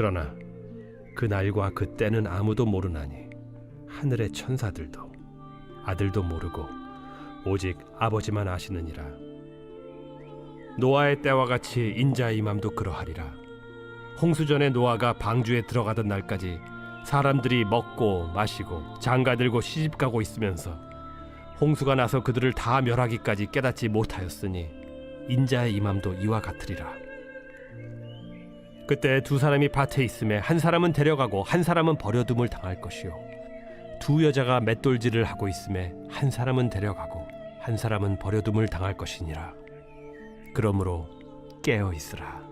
그러나 그 날과 그 때는 아무도 모르나니 하늘의 천사들도 아들도 모르고 오직 아버지만 아시느니라. 노아의 때와 같이 인자의 임함도 그러하리라. 홍수전에 노아가 방주에 들어가던 날까지 사람들이 먹고 마시고 장가들고 시집가고 있으면서 홍수가 나서 그들을 다 멸하기까지 깨닫지 못하였으니 인자의 임함도 이와 같으리라. 그때 두 사람이 밭에 있음에 한 사람은 데려가고 한 사람은 버려둠을 당할 것이요, 두 여자가 맷돌질을 하고 있음에 한 사람은 데려가고 한 사람은 버려둠을 당할 것이니라. 그러므로 깨어 있으라.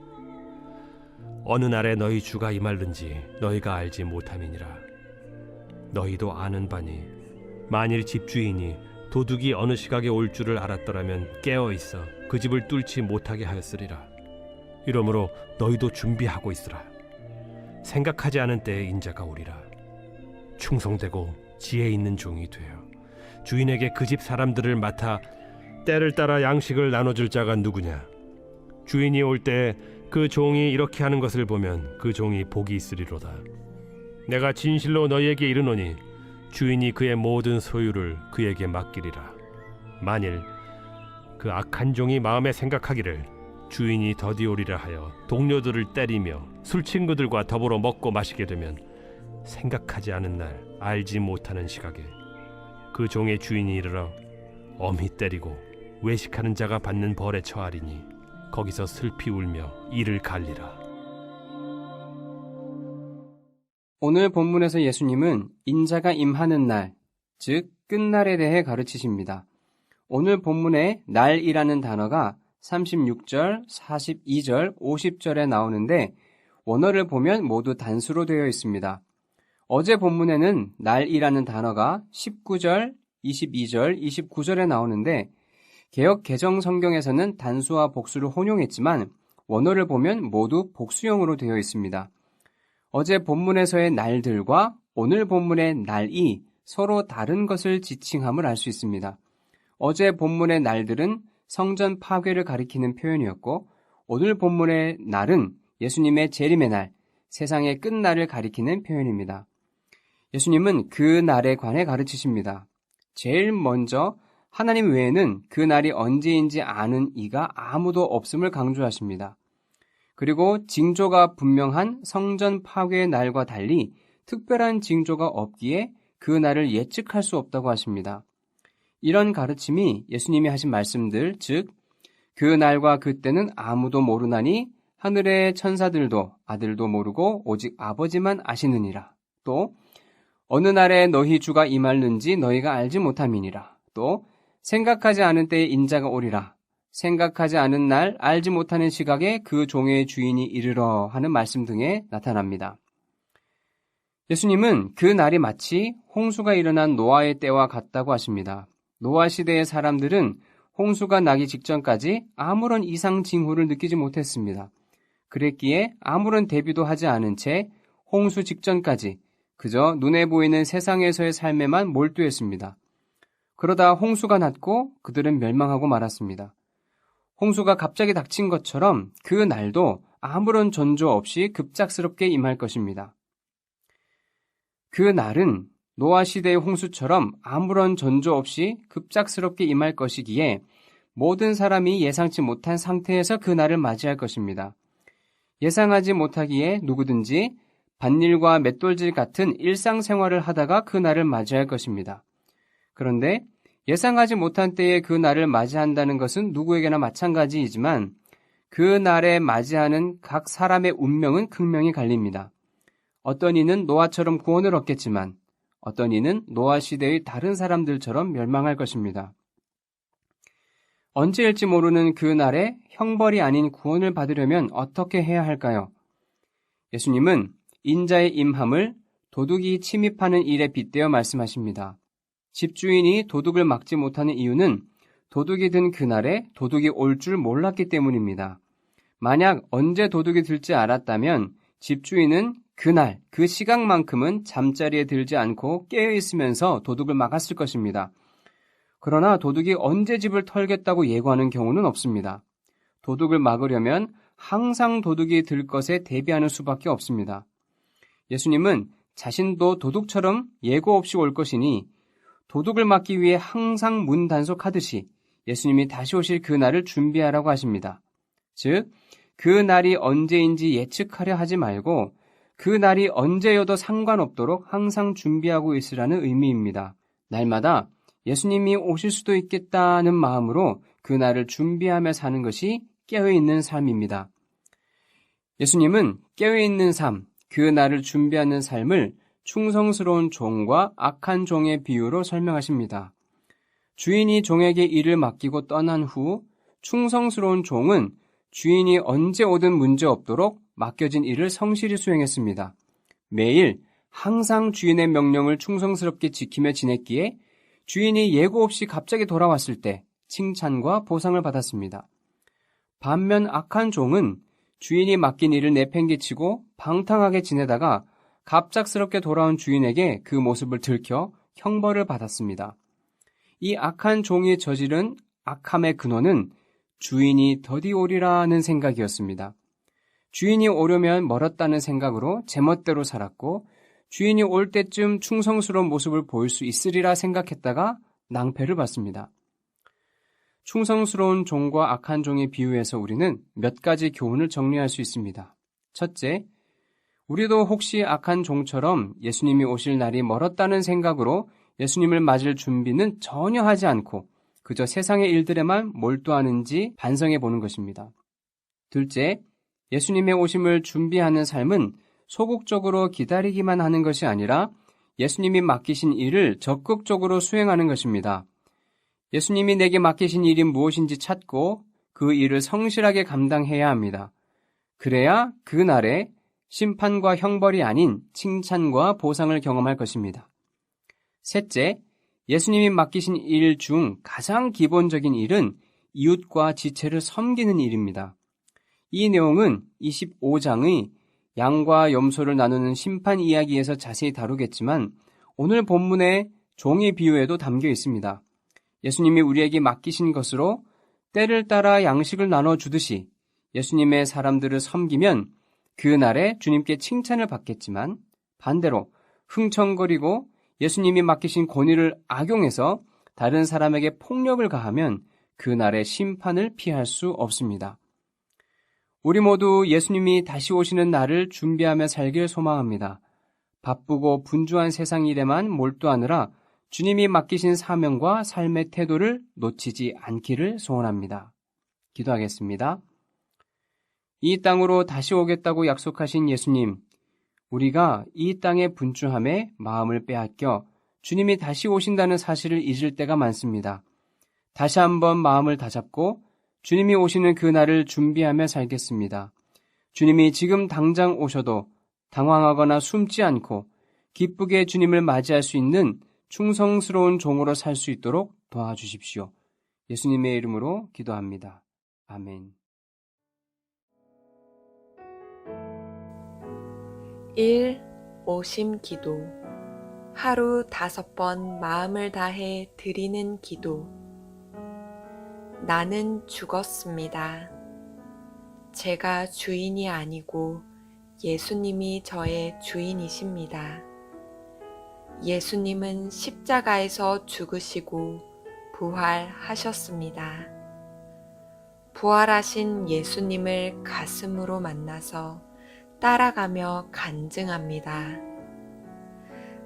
어느 날에 너희 주가 임할는지 너희가 알지 못함이니라. 너희도 아는 바니 만일 집주인이 도둑이 어느 시각에 올 줄을 알았더라면 깨어 있어 그 집을 뚫지 못하게 하였으리라. 이러므로 너희도 준비하고 있으라. 생각하지 않은 때에 인자가 오리라. 충성되고 지혜 있는 종이 되어 주인에게 그 집 사람들을 맡아 때를 따라 양식을 나눠줄 자가 누구냐? 주인이 올 때 그 종이 이렇게 하는 것을 보면 그 종이 복이 있으리로다. 내가 진실로 너희에게 이르노니 주인이 그의 모든 소유를 그에게 맡기리라. 만일 그 악한 종이 마음에 생각하기를 주인이 더디 오리라 하여 동료들을 때리며 술 친구들과 더불어 먹고 마시게 되면 생각하지 않은 날 알지 못하는 시각에 그 종의 주인이 이르러 엄히 때리고 외식하는 자가 받는 벌에 처하리니 거기서 슬피 울며 이를 갈리라. 오늘 본문에서 예수님은 인자가 임하는 날, 즉 끝날에 대해 가르치십니다. 오늘 본문에 날이라는 단어가 36절, 42절, 50절에 나오는데 원어를 보면 모두 단수로 되어 있습니다. 어제 본문에는 날이라는 단어가 19절, 22절, 29절에 나오는데 개역 개정 성경에서는 단수와 복수를 혼용했지만 원어를 보면 모두 복수형으로 되어 있습니다. 어제 본문에서의 날들과 오늘 본문의 날이 서로 다른 것을 지칭함을 알 수 있습니다. 어제 본문의 날들은 성전 파괴를 가리키는 표현이었고 오늘 본문의 날은 예수님의 재림의 날, 세상의 끝날을 가리키는 표현입니다. 예수님은 그 날에 관해 가르치십니다. 제일 먼저 하나님 외에는 그 날이 언제인지 아는 이가 아무도 없음을 강조하십니다. 그리고 징조가 분명한 성전 파괴의 날과 달리 특별한 징조가 없기에 그 날을 예측할 수 없다고 하십니다. 이런 가르침이 예수님이 하신 말씀들, 즉 그 날과 그 때는 아무도 모르나니 하늘의 천사들도 아들도 모르고 오직 아버지만 아시느니라. 또 어느 날에 너희 주가 임할는지 너희가 알지 못함이니라. 또 생각하지 않은 때에 인자가 오리라. 생각하지 않은 날 알지 못하는 시각에 그 종의 주인이 이르러 하는 말씀 등에 나타납니다. 예수님은 그 날이 마치 홍수가 일어난 노아의 때와 같다고 하십니다. 노아 시대의 사람들은 홍수가 나기 직전까지 아무런 이상 징후를 느끼지 못했습니다. 그랬기에 아무런 대비도 하지 않은 채 홍수 직전까지 그저 눈에 보이는 세상에서의 삶에만 몰두했습니다. 그러다 홍수가 났고 그들은 멸망하고 말았습니다. 홍수가 갑자기 닥친 것처럼 그 날도 아무런 전조 없이 급작스럽게 임할 것입니다. 그 날은 노아 시대의 홍수처럼 아무런 전조 없이 급작스럽게 임할 것이기에 모든 사람이 예상치 못한 상태에서 그 날을 맞이할 것입니다. 예상하지 못하기에 누구든지 밭일과 맷돌질 같은 일상생활을 하다가 그 날을 맞이할 것입니다. 그런데 예상하지 못한 때에 그 날을 맞이한다는 것은 누구에게나 마찬가지이지만 그 날에 맞이하는 각 사람의 운명은 극명히 갈립니다. 어떤 이는 노아처럼 구원을 얻겠지만 어떤 이는 노아 시대의 다른 사람들처럼 멸망할 것입니다. 언제일지 모르는 그 날에 형벌이 아닌 구원을 받으려면 어떻게 해야 할까요? 예수님은 인자의 임함을 도둑이 침입하는 일에 빗대어 말씀하십니다. 집주인이 도둑을 막지 못하는 이유는 도둑이 든 그날에 도둑이 올 줄 몰랐기 때문입니다. 만약 언제 도둑이 들지 알았다면 집주인은 그날, 그 시각만큼은 잠자리에 들지 않고 깨어있으면서 도둑을 막았을 것입니다. 그러나 도둑이 언제 집을 털겠다고 예고하는 경우는 없습니다. 도둑을 막으려면 항상 도둑이 들 것에 대비하는 수밖에 없습니다. 예수님은 자신도 도둑처럼 예고 없이 올 것이니 도둑을 막기 위해 항상 문 단속하듯이 예수님이 다시 오실 그 날을 준비하라고 하십니다. 즉, 그 날이 언제인지 예측하려 하지 말고 그 날이 언제여도 상관없도록 항상 준비하고 있으라는 의미입니다. 날마다 예수님이 오실 수도 있겠다는 마음으로 그 날을 준비하며 사는 것이 깨어있는 삶입니다. 예수님은 깨어있는 삶, 그 날을 준비하는 삶을 충성스러운 종과 악한 종의 비유로 설명하십니다. 주인이 종에게 일을 맡기고 떠난 후 충성스러운 종은 주인이 언제 오든 문제없도록 맡겨진 일을 성실히 수행했습니다. 매일 항상 주인의 명령을 충성스럽게 지키며 지냈기에 주인이 예고 없이 갑자기 돌아왔을 때 칭찬과 보상을 받았습니다. 반면 악한 종은 주인이 맡긴 일을 내팽개치고 방탕하게 지내다가 갑작스럽게 돌아온 주인에게 그 모습을 들켜 형벌을 받았습니다. 이 악한 종이 저지른 악함의 근원은 주인이 더디 오리라는 생각이었습니다. 주인이 오려면 멀었다는 생각으로 제멋대로 살았고 주인이 올 때쯤 충성스러운 모습을 보일 수 있으리라 생각했다가 낭패를 받습니다. 충성스러운 종과 악한 종의 비유에서 우리는 몇 가지 교훈을 정리할 수 있습니다. 첫째, 우리도 혹시 악한 종처럼 예수님이 오실 날이 멀었다는 생각으로 예수님을 맞을 준비는 전혀 하지 않고 그저 세상의 일들에만 몰두하는지 반성해 보는 것입니다. 둘째, 예수님의 오심을 준비하는 삶은 소극적으로 기다리기만 하는 것이 아니라 예수님이 맡기신 일을 적극적으로 수행하는 것입니다. 예수님이 내게 맡기신 일이 무엇인지 찾고 그 일을 성실하게 감당해야 합니다. 그래야 그 날에 심판과 형벌이 아닌 칭찬과 보상을 경험할 것입니다. 셋째, 예수님이 맡기신 일 중 가장 기본적인 일은 이웃과 지체를 섬기는 일입니다. 이 내용은 25장의 양과 염소를 나누는 심판 이야기에서 자세히 다루겠지만 오늘 본문의 종의 비유에도 담겨 있습니다. 예수님이 우리에게 맡기신 것으로 때를 따라 양식을 나눠주듯이 예수님의 사람들을 섬기면 그 날에 주님께 칭찬을 받겠지만 반대로 흥청거리고 예수님이 맡기신 권위를 악용해서 다른 사람에게 폭력을 가하면 그 날의 심판을 피할 수 없습니다. 우리 모두 예수님이 다시 오시는 날을 준비하며 살길 소망합니다. 바쁘고 분주한 세상 일에만 몰두하느라 주님이 맡기신 사명과 삶의 태도를 놓치지 않기를 소원합니다. 기도하겠습니다. 이 땅으로 다시 오겠다고 약속하신 예수님, 우리가 이 땅의 분주함에 마음을 빼앗겨 주님이 다시 오신다는 사실을 잊을 때가 많습니다. 다시 한번 마음을 다잡고 주님이 오시는 그 날을 준비하며 살겠습니다. 주님이 지금 당장 오셔도 당황하거나 숨지 않고 기쁘게 주님을 맞이할 수 있는 충성스러운 종으로 살 수 있도록 도와주십시오. 예수님의 이름으로 기도합니다. 아멘. 1. 오심 기도. 하루 5번 마음을 다해 드리는 기도. 나는 죽었습니다. 제가 주인이 아니고 예수님이 저의 주인이십니다. 예수님은 십자가에서 죽으시고 부활하셨습니다. 부활하신 예수님을 가슴으로 만나서 따라가며 간증합니다.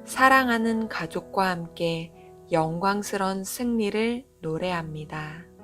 사랑하는 가족과 함께 영광스러운 승리를 노래합니다.